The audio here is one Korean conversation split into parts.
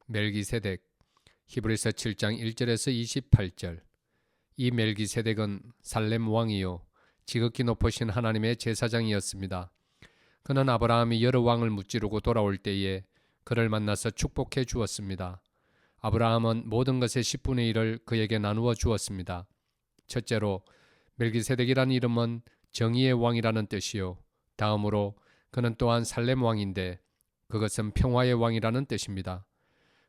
멜기세덱. 히브리서 7장 1절에서 28절. 이 멜기세덱은 살렘 왕이요 지극히 높으신 하나님의 제사장이었습니다. 그는 아브라함이 여러 왕을 무찌르고 돌아올 때에 그를 만나서 축복해 주었습니다. 아브라함은 모든 것의 10분의 1을 그에게 나누어 주었습니다. 첫째로 멜기세덱이라는 이름은 정의의 왕이라는 뜻이요. 다음으로 그는 또한 살렘 왕인데 그것은 평화의 왕이라는 뜻입니다.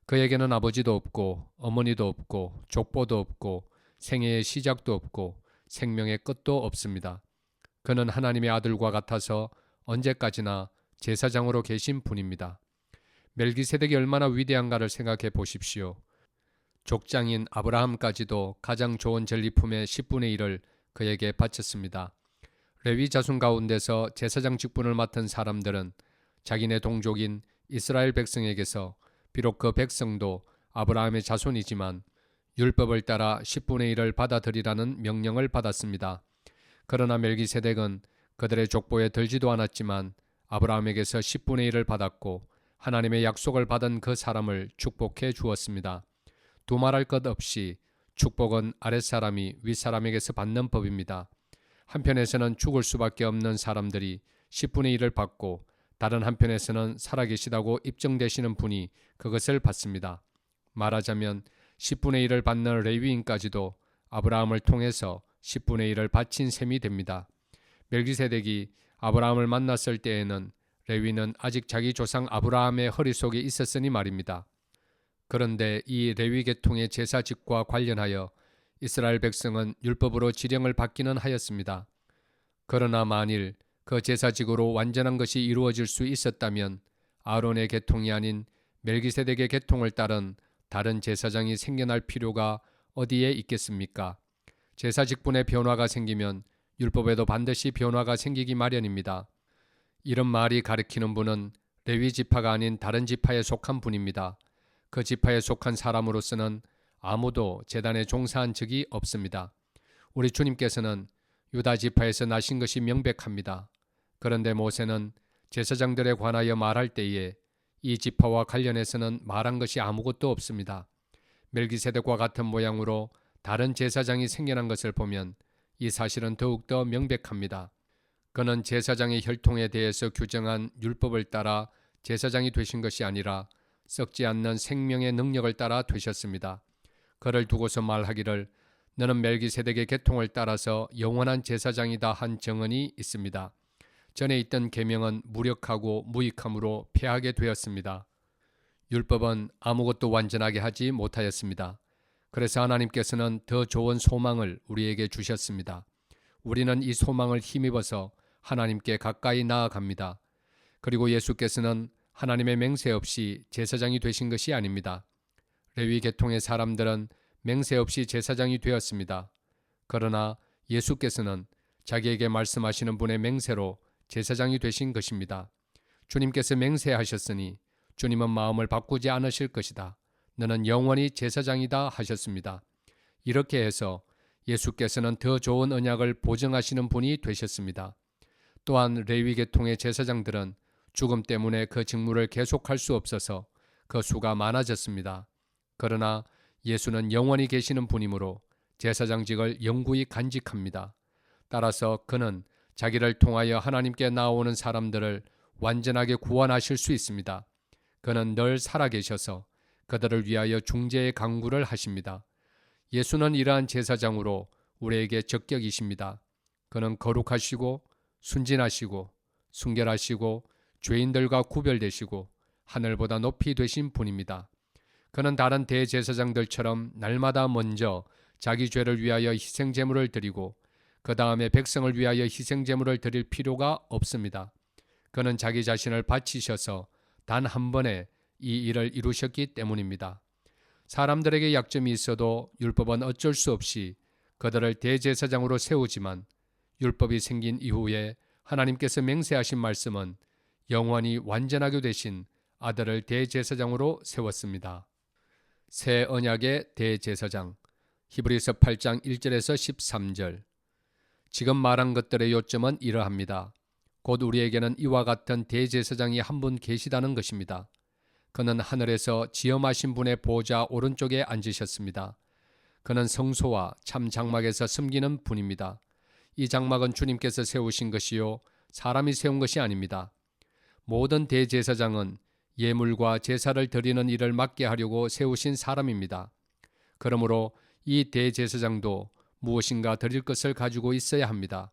그에게는 아버지도 없고 어머니도 없고 족보도 없고 생애의 시작도 없고 생명의 끝도 없습니다. 그는 하나님의 아들과 같아서 언제까지나 제사장으로 계신 분입니다. 멜기세덱이 얼마나 위대한가를 생각해 보십시오. 족장인 아브라함까지도 가장 좋은 전리품의 10분의 1을 그에게 바쳤습니다. 레위 자손 가운데서 제사장 직분을 맡은 사람들은 자기네 동족인 이스라엘 백성에게서 비록 그 백성도 아브라함의 자손이지만 율법을 따라 10분의 1을 받아들이라는 명령을 받았습니다. 그러나 멜기세덱은 그들의 족보에 들지도 않았지만 아브라함에게서 10분의 1을 받았고 하나님의 약속을 받은 그 사람을 축복해 주었습니다. 두말할 것 없이 축복은 아랫사람이 윗사람에게서 받는 법입니다. 한편에서는 죽을 수밖에 없는 사람들이 10분의 1을 받고 다른 한편에서는 살아계시다고 입증되시는 분이 그것을 받습니다. 말하자면 10분의 1을 받는 레위인까지도 아브라함을 통해서 10분의 1을 바친 셈이 됩니다. 멜기세덱이 아브라함을 만났을 때에는 레위는 아직 자기 조상 아브라함의 허리 속에 있었으니 말입니다. 그런데 이 레위 계통의 제사직과 관련하여 이스라엘 백성은 율법으로 지령을 받기는 하였습니다. 그러나 만일 그 제사직으로 완전한 것이 이루어질 수 있었다면 아론의 계통이 아닌 멜기세덱의 계통을 따른 다른 제사장이 생겨날 필요가 어디에 있겠습니까? 제사직분의 변화가 생기면 율법에도 반드시 변화가 생기기 마련입니다. 이런 말이 가리키는 분은 레위 지파가 아닌 다른 지파에 속한 분입니다. 그 지파에 속한 사람으로서는 아무도 제단에 종사한 적이 없습니다. 우리 주님께서는 유다 지파에서 나신 것이 명백합니다. 그런데 모세는 제사장들에 관하여 말할 때에 이 지파와 관련해서는 말한 것이 아무것도 없습니다. 멜기세덱과 같은 모양으로 다른 제사장이 생겨난 것을 보면 이 사실은 더욱더 명백합니다. 그는 제사장의 혈통에 대해서 규정한 율법을 따라 제사장이 되신 것이 아니라 썩지 않는 생명의 능력을 따라 되셨습니다. 그를 두고서 말하기를 너는 멜기세덱의 계통을 따라서 영원한 제사장이다 한 정언이 있습니다. 전에 있던 계명은 무력하고 무익함으로 폐하게 되었습니다. 율법은 아무것도 완전하게 하지 못하였습니다. 그래서 하나님께서는 더 좋은 소망을 우리에게 주셨습니다. 우리는 이 소망을 힘입어서 하나님께 가까이 나아갑니다. 그리고 예수께서는 하나님의 맹세 없이 제사장이 되신 것이 아닙니다. 레위 계통의 사람들은 맹세 없이 제사장이 되었습니다. 그러나 예수께서는 자기에게 말씀하시는 분의 맹세로 제사장이 되신 것입니다. 주님께서 맹세하셨으니 주님은 마음을 바꾸지 않으실 것이다. 너는 영원히 제사장이다 하셨습니다. 이렇게 해서 예수께서는 더 좋은 언약을 보증하시는 분이 되셨습니다. 또한 레위 계통의 제사장들은 죽음 때문에 그 직무를 계속할 수 없어서 그 수가 많아졌습니다. 그러나 예수는 영원히 계시는 분이므로 제사장직을 영구히 간직합니다. 따라서 그는 자기를 통하여 하나님께 나아오는 사람들을 완전하게 구원하실 수 있습니다. 그는 늘 살아계셔서 그들을 위하여 중재의 강구를 하십니다. 예수는 이러한 제사장으로 우리에게 적격이십니다. 그는 거룩하시고 순진하시고 순결하시고 죄인들과 구별되시고 하늘보다 높이 되신 분입니다. 그는 다른 대제사장들처럼 날마다 먼저 자기 죄를 위하여 희생제물을 드리고 그 다음에 백성을 위하여 희생제물을 드릴 필요가 없습니다. 그는 자기 자신을 바치셔서 단 한 번에 이 일을 이루셨기 때문입니다. 사람들에게 약점이 있어도 율법은 어쩔 수 없이 그들을 대제사장으로 세우지만 율법이 생긴 이후에 하나님께서 맹세하신 말씀은 영원히 완전하게 되신 아들을 대제사장으로 세웠습니다. 새 언약의 대제사장. 히브리서 8장 1절에서 13절. 지금 말한 것들의 요점은 이러합니다. 곧 우리에게는 이와 같은 대제사장이 한 분 계시다는 것입니다. 그는 하늘에서 지엄하신 분의 보좌 오른쪽에 앉으셨습니다. 그는 성소와 참 장막에서 섬기는 분입니다. 이 장막은 주님께서 세우신 것이요 사람이 세운 것이 아닙니다. 모든 대제사장은 예물과 제사를 드리는 일을 맡게 하려고 세우신 사람입니다. 그러므로 이 대제사장도 무엇인가 드릴 것을 가지고 있어야 합니다.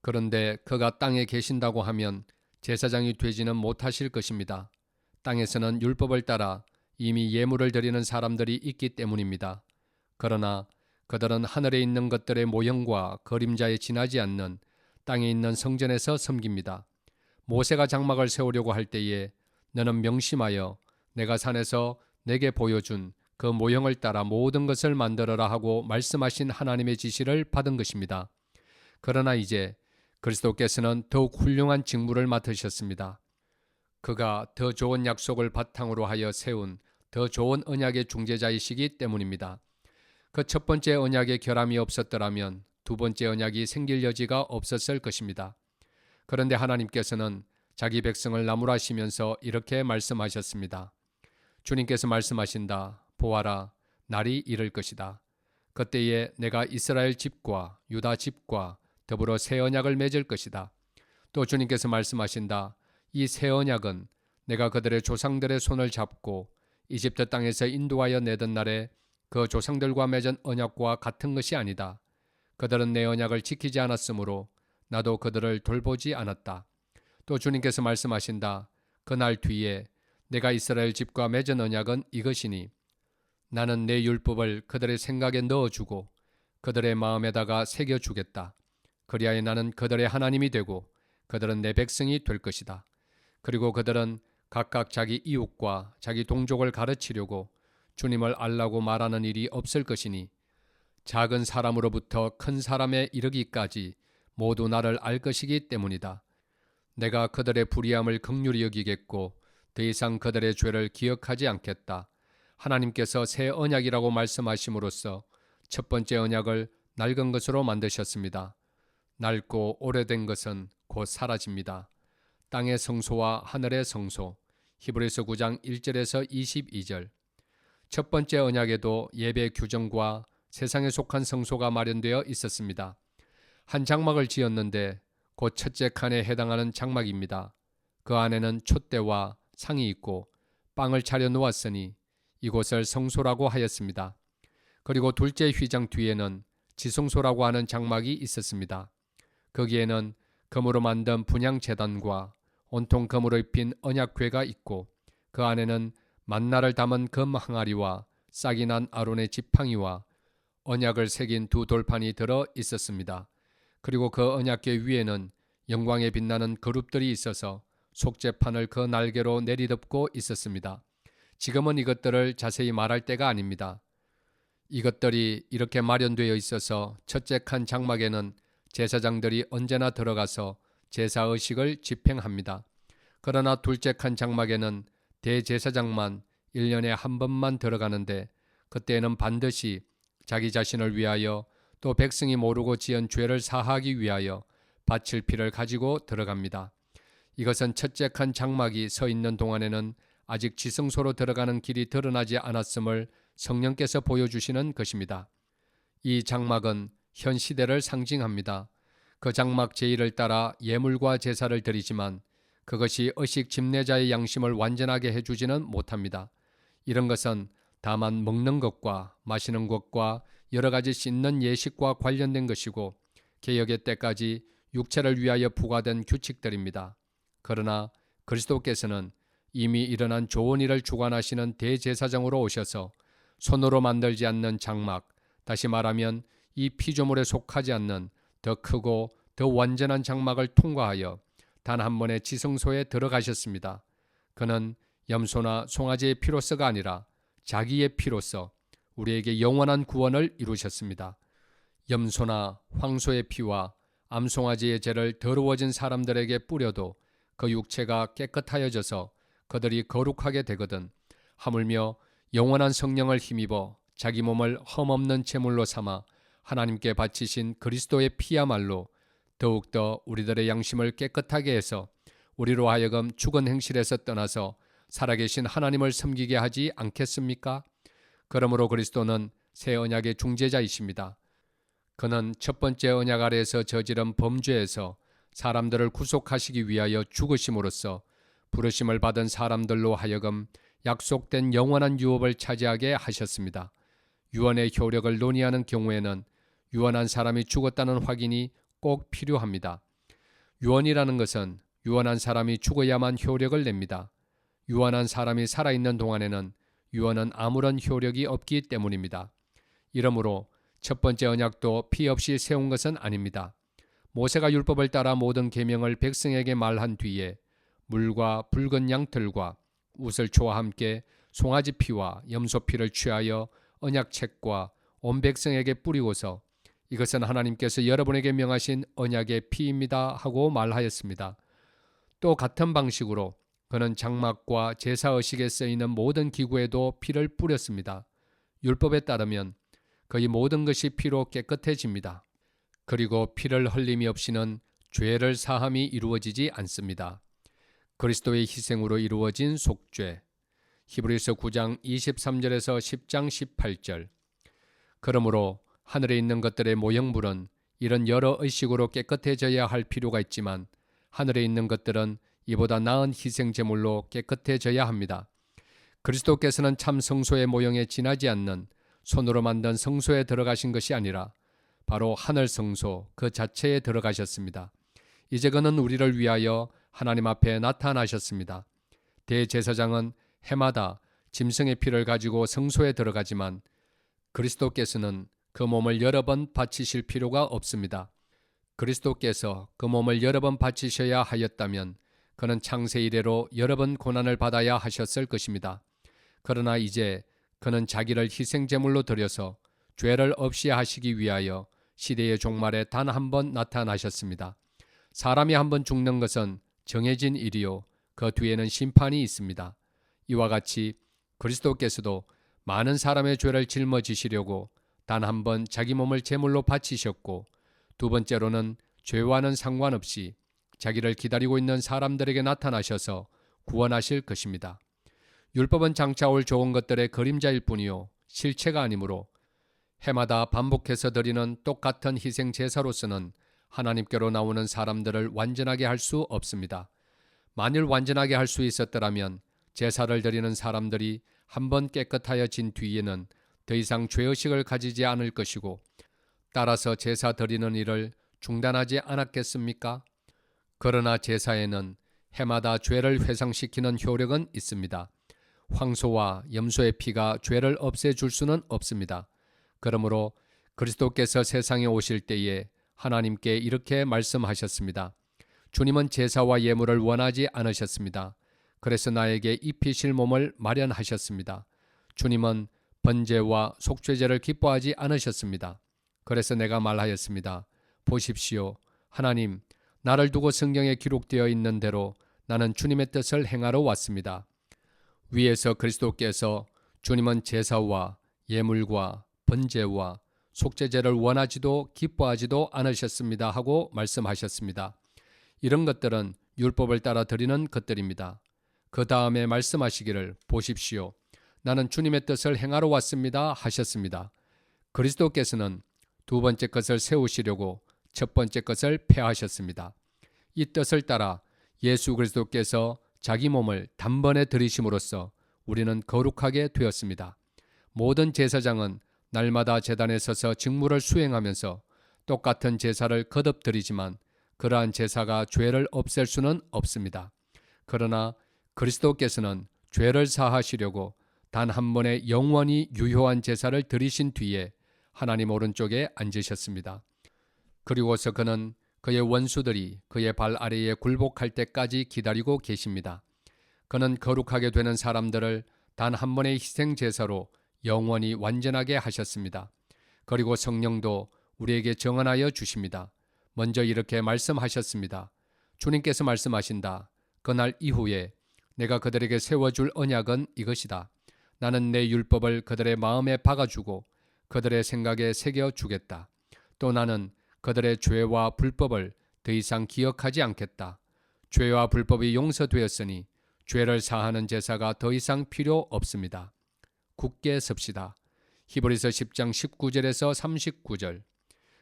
그런데 그가 땅에 계신다고 하면 제사장이 되지는 못하실 것입니다. 땅에서는 율법을 따라 이미 예물을 드리는 사람들이 있기 때문입니다. 그러나 그들은 하늘에 있는 것들의 모형과 그림자에 지나지 않는 땅에 있는 성전에서 섬깁니다. 모세가 장막을 세우려고 할 때에 너는 명심하여 내가 산에서 내게 보여준 그 모형을 따라 모든 것을 만들어라 하고 말씀하신 하나님의 지시를 받은 것입니다. 그러나 이제 그리스도께서는 더욱 훌륭한 직무를 맡으셨습니다. 그가 더 좋은 약속을 바탕으로 하여 세운 더 좋은 언약의 중재자이시기 때문입니다. 그 첫 번째 언약에 결함이 없었더라면 두 번째 언약이 생길 여지가 없었을 것입니다. 그런데 하나님께서는 자기 백성을 나무라시면서 이렇게 말씀하셨습니다. 주님께서 말씀하신다. 보아라, 날이 이를 것이다. 그때에 내가 이스라엘 집과 유다 집과 더불어 새 언약을 맺을 것이다. 또 주님께서 말씀하신다. 이 새 언약은 내가 그들의 조상들의 손을 잡고 이집트 땅에서 인도하여 내던 날에 그 조상들과 맺은 언약과 같은 것이 아니다. 그들은 내 언약을 지키지 않았으므로 나도 그들을 돌보지 않았다. 또 주님께서 말씀하신다. 그날 뒤에 내가 이스라엘 집과 맺은 언약은 이것이니 나는 내 율법을 그들의 생각에 넣어주고 그들의 마음에다가 새겨주겠다. 그리하여 나는 그들의 하나님이 되고 그들은 내 백성이 될 것이다. 그리고 그들은 각각 자기 이웃과 자기 동족을 가르치려고 주님을 알라고 말하는 일이 없을 것이니 작은 사람으로부터 큰 사람에 이르기까지 모두 나를 알 것이기 때문이다. 내가 그들의 불의함을 긍휼히 여기겠고 더 이상 그들의 죄를 기억하지 않겠다. 하나님께서 새 언약이라고 말씀하심으로써 첫 번째 언약을 낡은 것으로 만드셨습니다. 낡고 오래된 것은 곧 사라집니다. 땅의 성소와 하늘의 성소. 히브리서 9장 1절에서 22절. 첫 번째 언약에도 예배 규정과 세상에 속한 성소가 마련되어 있었습니다. 한 장막을 지었는데 곧 첫째 칸에 해당하는 장막입니다. 그 안에는 촛대와 상이 있고 빵을 차려 놓았으니 이곳을 성소라고 하였습니다. 그리고 둘째 휘장 뒤에는 지성소라고 하는 장막이 있었습니다. 거기에는 금으로 만든 분향제단과 온통 금으로 입힌 언약궤가 있고 그 안에는 만나를 담은 금 항아리와 싹이 난 아론의 지팡이와 언약을 새긴 두 돌판이 들어 있었습니다. 그리고 그 언약궤 위에는 영광에 빛나는 그룹들이 있어서 속죄판을 그 날개로 내리덮고 있었습니다. 지금은 이것들을 자세히 말할 때가 아닙니다. 이것들이 이렇게 마련되어 있어서 첫째 칸 장막에는 제사장들이 언제나 들어가서 제사의식을 집행합니다. 그러나 둘째 칸 장막에는 대제사장만 1년에 한 번만 들어가는데 그때에는 반드시 자기 자신을 위하여 또 백성이 모르고 지은 죄를 사하기 위하여 바칠 피를 가지고 들어갑니다. 이것은 첫째 칸 장막이 서 있는 동안에는 아직 지성소로 들어가는 길이 드러나지 않았음을 성령께서 보여주시는 것입니다. 이 장막은 현 시대를 상징합니다. 그 장막 제1을 따라 예물과 제사를 드리지만 그것이 의식 집례자의 양심을 완전하게 해주지는 못합니다. 이런 것은 다만 먹는 것과 마시는 것과 여러 가지 씻는 예식과 관련된 것이고 개혁의 때까지 육체를 위하여 부과된 규칙들입니다. 그러나 그리스도께서는 이미 일어난 좋은 일을 주관하시는 대제사장으로 오셔서 손으로 만들지 않는 장막, 다시 말하면 이 피조물에 속하지 않는 더 크고 더 완전한 장막을 통과하여 단 한 번의 지성소에 들어가셨습니다. 그는 염소나 송아지의 피로서가 아니라 자기의 피로서 우리에게 영원한 구원을 이루셨습니다. 염소나 황소의 피와 암송아지의 죄를 더러워진 사람들에게 뿌려도 그 육체가 깨끗하여져서 그들이 거룩하게 되거든 하물며 영원한 성령을 힘입어 자기 몸을 흠없는 제물로 삼아 하나님께 바치신 그리스도의 피야말로 더욱더 우리들의 양심을 깨끗하게 해서 우리로 하여금 죽은 행실에서 떠나서 살아계신 하나님을 섬기게 하지 않겠습니까? 그러므로 그리스도는 새 언약의 중재자이십니다. 그는 첫 번째 언약 아래에서 저지른 범죄에서 사람들을 구속하시기 위하여 죽으심으로써 부르심을 받은 사람들로 하여금 약속된 영원한 유업을 차지하게 하셨습니다. 유언의 효력을 논의하는 경우에는 유언한 사람이 죽었다는 확인이 꼭 필요합니다. 유언이라는 것은 유언한 사람이 죽어야만 효력을 냅니다. 유언한 사람이 살아있는 동안에는 유언은 아무런 효력이 없기 때문입니다. 이러므로 첫 번째 언약도 피 없이 세운 것은 아닙니다. 모세가 율법을 따라 모든 계명을 백성에게 말한 뒤에 물과 붉은 양털과 우슬초와 함께 송아지 피와 염소 피를 취하여 언약책과 온 백성에게 뿌리고서 이것은 하나님께서 여러분에게 명하신 언약의 피입니다 하고 말하였습니다. 또 같은 방식으로 그는 장막과 제사의식에 쓰이는 모든 기구에도 피를 뿌렸습니다. 율법에 따르면 거의 모든 것이 피로 깨끗해집니다. 그리고 피를 흘림이 없이는 죄를 사함이 이루어지지 않습니다. 그리스도의 희생으로 이루어진 속죄. 히브리서 9장 23절에서 10장 18절. 그러므로 하늘에 있는 것들의 모형물은 이런 여러 의식으로 깨끗해져야 할 필요가 있지만 하늘에 있는 것들은 이보다 나은 희생 제물로 깨끗해져야 합니다. 그리스도께서는 참 성소의 모형에 지나지 않는 손으로 만든 성소에 들어가신 것이 아니라 바로 하늘 성소 그 자체에 들어가셨습니다. 이제 그는 우리를 위하여 하나님 앞에 나타나셨습니다. 대제사장은 해마다 짐승의 피를 가지고 성소에 들어가지만 그리스도께서는 그 몸을 여러 번 바치실 필요가 없습니다. 그리스도께서 그 몸을 여러 번 바치셔야 하였다면 그는 창세 이래로 여러 번 고난을 받아야 하셨을 것입니다. 그러나 이제 그는 자기를 희생제물로 드려서 죄를 없이 하시기 위하여 시대의 종말에 단 한 번 나타나셨습니다. 사람이 한 번 죽는 것은 정해진 일이요 그 뒤에는 심판이 있습니다. 이와 같이 그리스도께서도 많은 사람의 죄를 짊어지시려고 단 한 번 자기 몸을 제물로 바치셨고 두 번째로는 죄와는 상관없이 자기를 기다리고 있는 사람들에게 나타나셔서 구원하실 것입니다. 율법은 장차 올 좋은 것들의 그림자일 뿐이요 실체가 아니므로 해마다 반복해서 드리는 똑같은 희생 제사로서는 하나님께로 나오는 사람들을 완전하게 할 수 없습니다. 만일 완전하게 할 수 있었더라면 제사를 드리는 사람들이 한번 깨끗하여진 뒤에는 더 이상 죄의식을 가지지 않을 것이고 따라서 제사 드리는 일을 중단하지 않았겠습니까? 그러나 제사에는 해마다 죄를 회상시키는 효력은 있습니다. 황소와 염소의 피가 죄를 없애줄 수는 없습니다. 그러므로 그리스도께서 세상에 오실 때에 하나님께 이렇게 말씀하셨습니다. 주님은 제사와 예물을 원하지 않으셨습니다. 그래서 나에게 입히실 몸을 마련하셨습니다. 주님은 번제와 속죄제를 기뻐하지 않으셨습니다. 그래서 내가 말하였습니다. 보십시오. 하나님, 나를 두고 성경에 기록되어 있는 대로 나는 주님의 뜻을 행하러 왔습니다. 위에서 그리스도께서 주님은 제사와 예물과 번제와 속죄제를 원하지도 기뻐하지도 않으셨습니다 하고 말씀하셨습니다. 이런 것들은 율법을 따라 드리는 것들입니다. 그 다음에 말씀하시기를 보십시오. 나는 주님의 뜻을 행하러 왔습니다 하셨습니다. 그리스도께서는 두 번째 것을 세우시려고 첫 번째 것을 폐하셨습니다. 이 뜻을 따라 예수 그리스도께서 자기 몸을 단번에 들이심으로써 우리는 거룩하게 되었습니다. 모든 제사장은 날마다 제단에 서서 직무를 수행하면서 똑같은 제사를 거듭 드리지만 그러한 제사가 죄를 없앨 수는 없습니다. 그러나 그리스도께서는 죄를 사하시려고 단 한 번의 영원히 유효한 제사를 드리신 뒤에 하나님 오른쪽에 앉으셨습니다. 그리고서 그는 그의 원수들이 그의 발 아래에 굴복할 때까지 기다리고 계십니다. 그는 거룩하게 되는 사람들을 단 한 번의 희생 제사로 영원히 완전하게 하셨습니다. 그리고 성령도 우리에게 정언하여 주십니다. 먼저 이렇게 말씀하셨습니다. 주님께서 말씀하신다. 그날 이후에 내가 그들에게 세워줄 언약은 이것이다. 나는 내 율법을 그들의 마음에 박아주고 그들의 생각에 새겨주겠다. 또 나는 그들의 죄와 불법을 더 이상 기억하지 않겠다. 죄와 불법이 용서되었으니 죄를 사하는 제사가 더 이상 필요 없습니다. 굳게 섭시다. 히브리서 10장 19절에서 39절.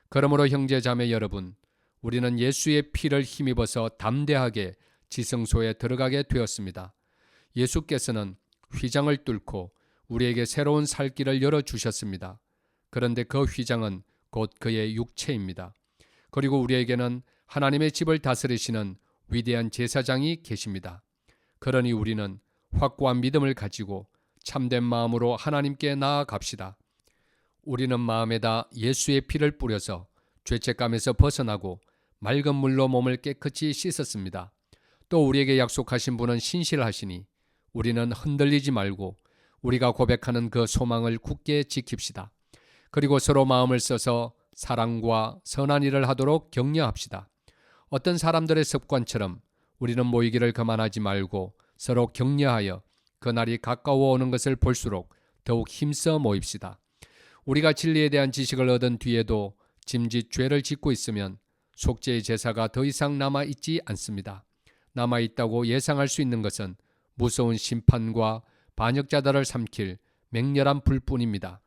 그러므로 형제 자매 여러분, 우리는 예수의 피를 힘입어서 담대하게 지성소에 들어가게 되었습니다. 예수께서는 휘장을 뚫고 우리에게 새로운 살 길을 열어주셨습니다. 그런데 그 휘장은 곧 그의 육체입니다. 그리고 우리에게는 하나님의 집을 다스리시는 위대한 제사장이 계십니다. 그러니 우리는 확고한 믿음을 가지고 참된 마음으로 하나님께 나아갑시다. 우리는 마음에다 예수의 피를 뿌려서 죄책감에서 벗어나고 맑은 물로 몸을 깨끗이 씻었습니다. 또 우리에게 약속하신 분은 신실하시니 우리는 흔들리지 말고 우리가 고백하는 그 소망을 굳게 지킵시다. 그리고 서로 마음을 써서 사랑과 선한 일을 하도록 격려합시다. 어떤 사람들의 습관처럼 우리는 모이기를 그만하지 말고 서로 격려하여 그날이 가까워 오는 것을 볼수록 더욱 힘써 모입시다. 우리가 진리에 대한 지식을 얻은 뒤에도 짐짓 죄를 짓고 있으면 속죄의 제사가 더 이상 남아있지 않습니다. 남아있다고 예상할 수 있는 것은 무서운 심판과 반역자들을 삼킬 맹렬한 불뿐입니다.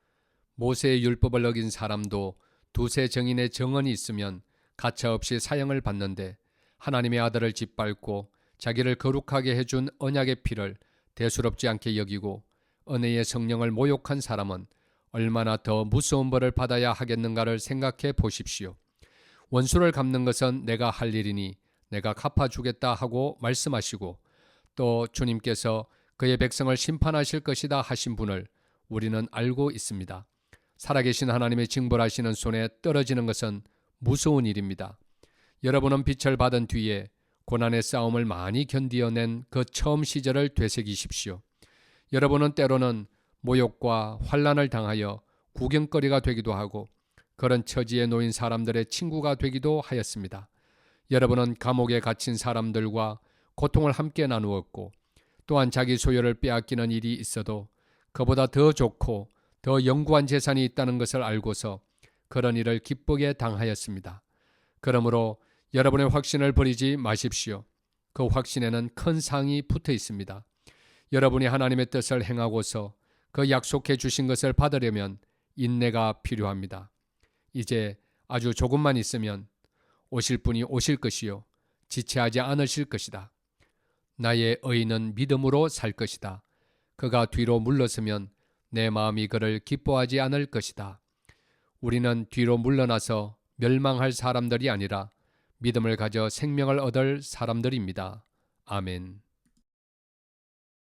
모세의 율법을 어긴 사람도 두세 증인의 증언이 있으면 가차없이 사형을 받는데 하나님의 아들을 짓밟고 자기를 거룩하게 해준 언약의 피를 대수롭지 않게 여기고 은혜의 성령을 모욕한 사람은 얼마나 더 무서운 벌을 받아야 하겠는가를 생각해 보십시오. 원수를 갚는 것은 내가 할 일이니 내가 갚아주겠다 하고 말씀하시고 또 주님께서 그의 백성을 심판하실 것이다 하신 분을 우리는 알고 있습니다. 살아계신 하나님의 징벌하시는 손에 떨어지는 것은 무서운 일입니다. 여러분은 빛을 받은 뒤에 고난의 싸움을 많이 견디어낸 그 처음 시절을 되새기십시오. 여러분은 때로는 모욕과 환난을 당하여 구경거리가 되기도 하고 그런 처지에 놓인 사람들의 친구가 되기도 하였습니다. 여러분은 감옥에 갇힌 사람들과 고통을 함께 나누었고 또한 자기 소유를 빼앗기는 일이 있어도 그보다 더 좋고 더 영구한 재산이 있다는 것을 알고서 그런 일을 기쁘게 당하였습니다. 그러므로 여러분의 확신을 버리지 마십시오. 그 확신에는 큰 상이 붙어 있습니다. 여러분이 하나님의 뜻을 행하고서 그 약속해 주신 것을 받으려면 인내가 필요합니다. 이제 아주 조금만 있으면 오실 분이 오실 것이요 지체하지 않으실 것이다. 나의 의인은 믿음으로 살 것이다. 그가 뒤로 물러서면 내 마음이 그를 기뻐하지 않을 것이다. 우리는 뒤로 물러나서 멸망할 사람들이 아니라 믿음을 가져 생명을 얻을 사람들입니다. 아멘.